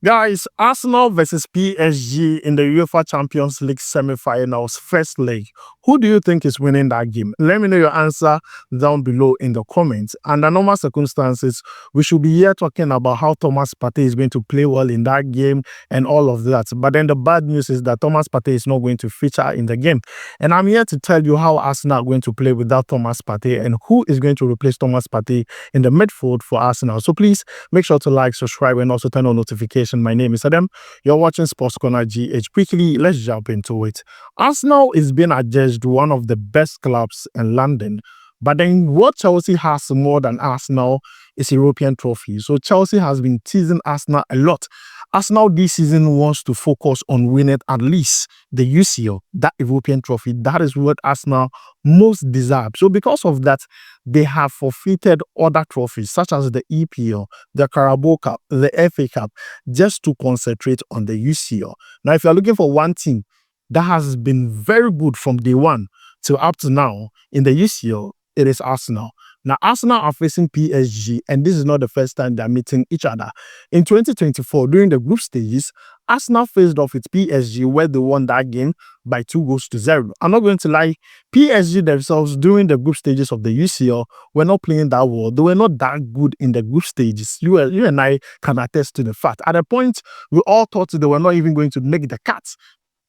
Guys, Arsenal versus PSG in the UEFA Champions League semi-finals first leg. Who do you think is winning that game? Let me know your answer down below in the comments. Under normal circumstances, we should be here talking about how Thomas Partey is going to play well in that game and all of that. But then the bad news is that Thomas Partey is not going to feature in the game. And I'm here to tell you how Arsenal are going to play without Thomas Partey and who is going to replace Thomas Partey in the midfield for Arsenal. So please make sure to like, subscribe, and also turn on notifications. My name is Adam. You're watching SportsCornerGH. Quickly, let's jump into it. Arsenal is being adjudged one of the best clubs in London. But then what Chelsea has more than Arsenal is European trophies. So Chelsea has been teasing Arsenal a lot. Arsenal this season wants to focus on winning at least the UCL, that European trophy. That is what Arsenal most deserve. So because of that, they have forfeited other trophies such as the EPL, the Carabao Cup, the FA Cup, just to concentrate on the UCL. Now, if you're looking for one team that has been very good from day one till up to now in the UCL, it is Arsenal. Now, Arsenal are facing PSG, and this is not the first time they're meeting each other. In 2024, during the group stages, Arsenal faced off with PSG, where they won that game by 2-0. I'm not going to lie, PSG themselves, during the group stages of the UCL, were not playing that well. They were not that good in the group stages. You and I can attest to the fact. At a point, we all thought they were not even going to make the cut.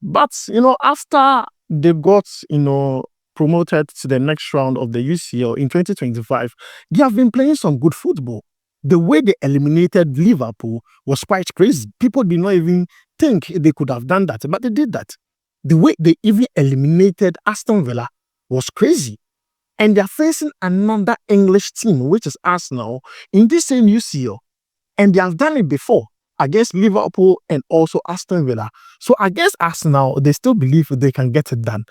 But, after they got, promoted to the next round of the UCL in 2025, they have been playing some good football. The way they eliminated Liverpool was quite crazy. People did not even think they could have done that, but they did that. The way they even eliminated Aston Villa was crazy. And they're facing another English team, which is Arsenal, in this same UCL. And they have done it before against Liverpool and also Aston Villa. So against Arsenal, they still believe they can get it done.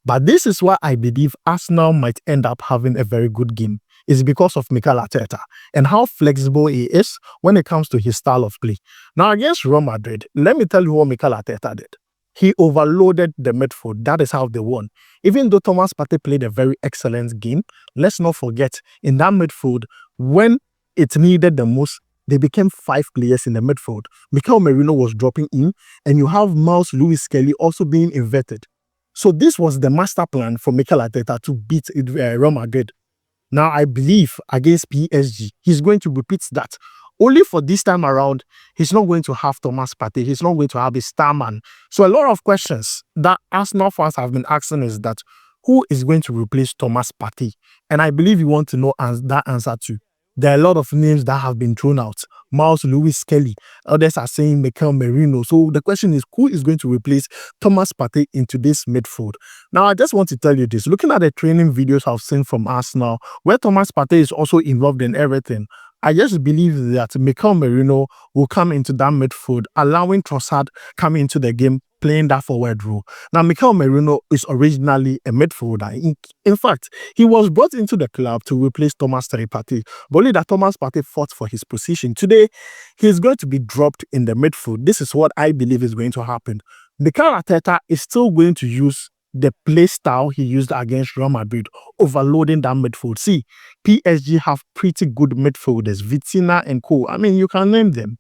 But this is why I believe Arsenal might end up having a very good game. It's because of Mikel Arteta and how flexible he is when it comes to his style of play. Now, against Real Madrid, let me tell you what Mikel Arteta did. He overloaded the midfield. That is how they won. Even though Thomas Partey played a very excellent game, let's not forget, in that midfield, when it needed the most, they became 5 players in the midfield. Mikel Merino was dropping in, and you have Miles Lewis-Skelly also being inverted. So this was the master plan for Mikel Arteta to beat Real Madrid. Now, I believe against PSG, he's going to repeat that. Only for this time around, he's not going to have Thomas Partey. He's not going to have a star man. So a lot of questions that Arsenal fans have been asking is that who is going to replace Thomas Partey? And I believe you want to know that answer too. There are a lot of names that have been thrown out. Miles Lewis-Skelly. Others are saying Mikel Merino. So the question is, who is going to replace Thomas Partey into this midfield? Now, I just want to tell you this. Looking at the training videos I've seen from Arsenal, where Thomas Partey is also involved in everything, I just believe that Mikel Merino will come into that midfield, allowing Trossard come into the game, playing that forward role. Now, Mikel Merino is originally a midfielder. In fact, he was brought into the club to replace Thomas Partey, but only that Thomas Partey fought for his position. Today, he's going to be dropped in the midfield. This is what I believe is going to happen. Mikel Arteta is still going to use the play style he used against Real Madrid, overloading that midfield. See, PSG have pretty good midfielders, Vitinha and co. I mean, you can name them.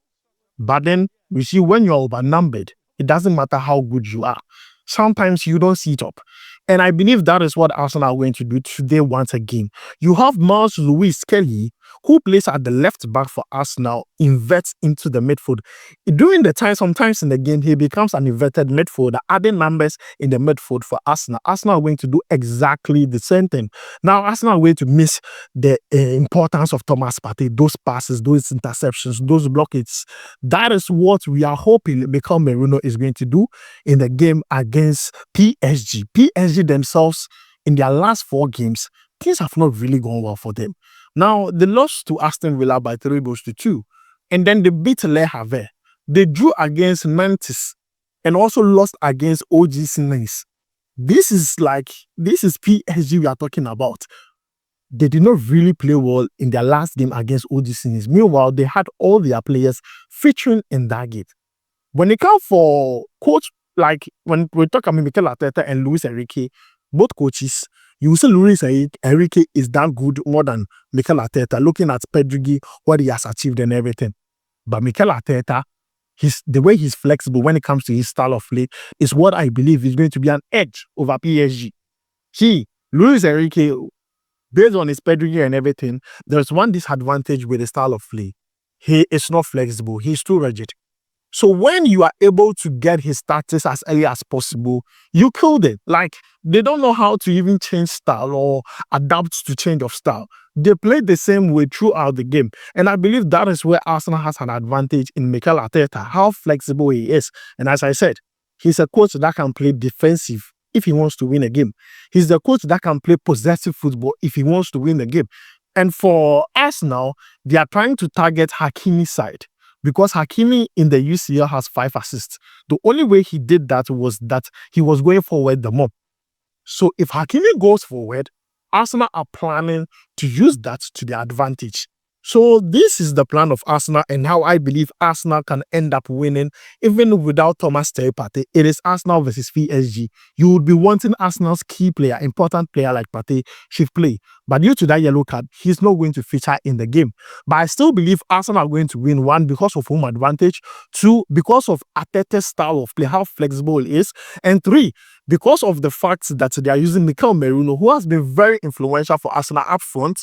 But then, you see, when you're overnumbered, it doesn't matter how good you are. Sometimes you don't sit up. And I believe that is what Arsenal are going to do today once again. You have Miles Lewis-Skelly, who plays at the left back for Arsenal, inverts into the midfield. During the time, sometimes in the game, he becomes an inverted midfielder, adding numbers in the midfield for Arsenal. Arsenal are going to do exactly the same thing. Now, Arsenal are going to miss the importance of Thomas Partey, those passes, those interceptions, those blockades. That is what we are hoping Mikel Merino is going to do in the game against PSG. PSG themselves, in their last 4 games, things have not really gone well for them. Now, they lost to Aston Villa by 3-2, and then they beat Le Havre. They drew against Nantes and also lost against OGC Nice. This is PSG we are talking about. They did not really play well in their last game against OGC Nice. Meanwhile, they had all their players featuring in that game. When it comes for coach, like when we talk about Mikel Arteta and Luis Enrique, both coaches, you will say Luis Enrique is that good more than Mikel Arteta, looking at Pedri, what he has achieved and everything. But Mikel Arteta The way he's flexible when it comes to his style of play is what I believe is going to be an edge over PSG. Luis Enrique, based on his pedigree and everything, there's one disadvantage with the style of play. He is not flexible. He's too rigid. So when you are able to get his tactics as early as possible, you killed it. Like, they don't know how to even change style or adapt to change of style. They play the same way throughout the game. And I believe that is where Arsenal has an advantage in Mikel Arteta, how flexible he is. And as I said, he's a coach that can play defensive if he wants to win a game. He's the coach that can play possessive football if he wants to win the game. And for Arsenal, they are trying to target Hakimi's side, because Hakimi in the UCL has 5 assists. The only way he did that was that he was going forward the more. So if Hakimi goes forward, Arsenal are planning to use that to their advantage. So this is the plan of Arsenal and how I believe Arsenal can end up winning even without Partey. It is Arsenal versus PSG. You would be wanting Arsenal's key player, important player like Partey should play. But due to that yellow card, he's not going to feature in the game. But I still believe Arsenal are going to win, 1, because of home advantage, 2, because of Arteta's style of play, how flexible it is, and 3, because of the fact that they are using Mikel, who has been very influential for Arsenal up front.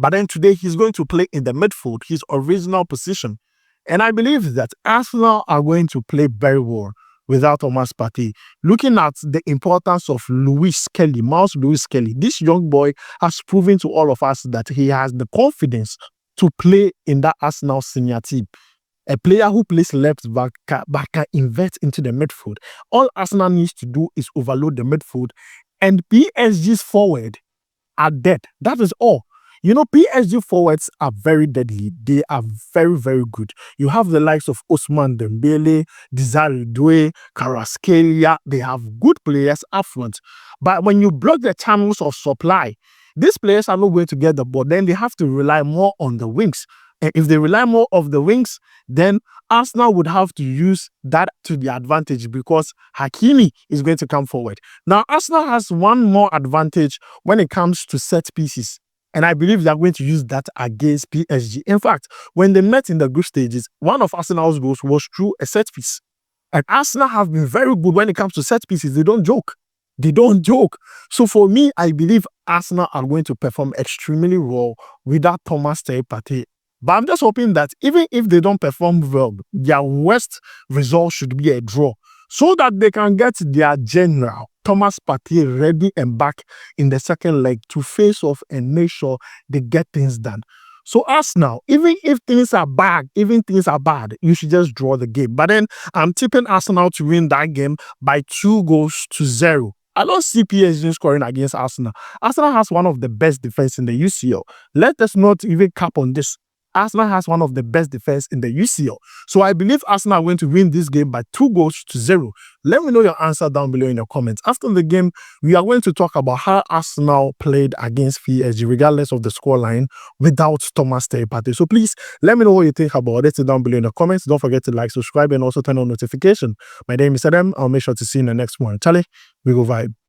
But then today, he's going to play in the midfield, his original position. And I believe that Arsenal are going to play very well without Partey. Looking at the importance of Lewis Kelly, this young boy has proven to all of us that he has the confidence to play in that Arsenal senior team. A player who plays left back can invert into the midfield. All Arsenal needs to do is overload the midfield, and PSG's forward are dead. That is all. You know, PSG forwards are very deadly. They are very, very good. You have the likes of Ousmane Dembele, Desire Doué, Kvaratskhelia. They have good players up front. But when you block the channels of supply, these players are not going to get the ball. Then they have to rely more on the wings. And if they rely more on the wings, then Arsenal would have to use that to their advantage, because Hakimi is going to come forward. Now, Arsenal has one more advantage when it comes to set pieces. And I believe they're going to use that against PSG. In fact, when they met in the group stages, one of Arsenal's goals was through a set piece. And Arsenal have been very good when it comes to set pieces. They don't joke. They don't joke. So for me, I believe Arsenal are going to perform extremely well without Partey. But I'm just hoping that even if they don't perform well, their worst result should be a draw, so that they can get their general, Partey, ready and back in the second leg to face off and make sure they get things done. So Arsenal, even if things are bad, you should just draw the game. But then I'm tipping Arsenal to win that game by 2-0. I don't see PSG scoring against Arsenal. Arsenal has one of the best defense in the UCL. Let us not even cap on this. Arsenal has one of the best defense in the UCL. So I believe Arsenal are going to win this game by 2-0. Let me know your answer down below in the comments. After the game, we are going to talk about how Arsenal played against PSG, regardless of the scoreline, without Partey. So please, let me know what you think about it down below in the comments. Don't forget to like, subscribe, and also turn on notification. My name is Adam. I'll make sure to see you in the next one. Charlie, we go vibe.